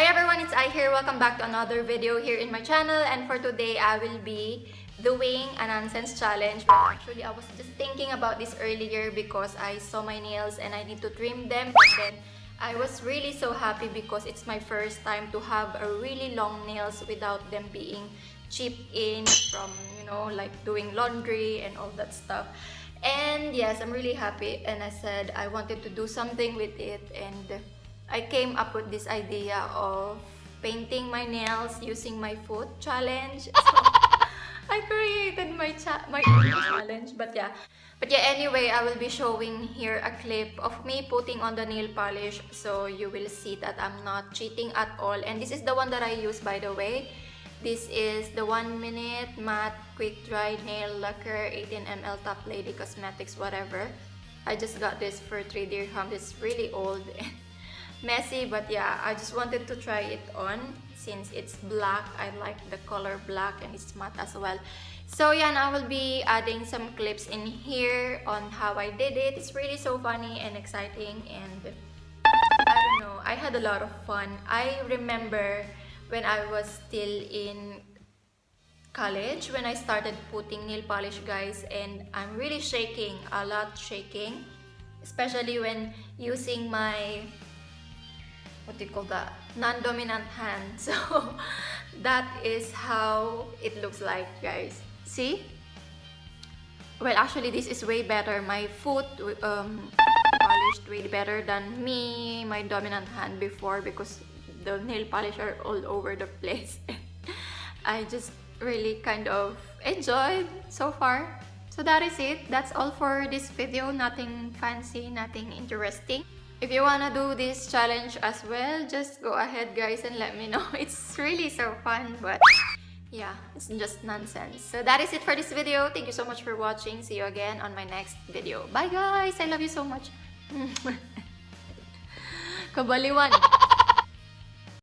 Hi everyone, it's I here. Welcome back to another video here in my channel, and for today I will be doing a nonsense challenge. But actually I was just thinking about this earlier because I saw my nails and I need to trim them, but then I was really so happy because it's my first time to have a really long nails without them being chipped in from, like doing laundry and all that stuff. And yes, I'm really happy, and I said I wanted to do something with it, and I came up with this idea of painting my nails using my foot challenge. So I created my challenge, but yeah. Anyway, I will be showing here a clip of me putting on the nail polish, so you will see that I'm not cheating at all. And this is the one that I use, by the way. This is the 1 minute matte quick dry nail lacquer 18 ml Top Lady Cosmetics, whatever. I just got this for 3 dirham. It's really old and messy, but yeah, I just wanted to try it on since it's black. I like the color black and it's matte as well. So yeah, now I will be adding some clips in here on how I did it. It's really so funny and exciting, and I don't know, I had a lot of fun. I remember when I was still in college when I started putting nail polish, guys, and I'm really shaking, a lot shaking, especially when using my, what do you call that, non-dominant hand. So that is how it looks like, guys. See? Well, actually this is way better. My foot polished way better than me, my dominant hand before, because the nail polish are all over the place. I just really kind of enjoyed so far. So that is it. That's all for this video. Nothing fancy, nothing interesting. If you wanna do this challenge as well, just go ahead, guys, and let me know. It's really so fun, but yeah, it's just nonsense. So that is it for this video. Thank you so much for watching. See you again on my next video. Bye, guys. I love you so much. Kabaliwan.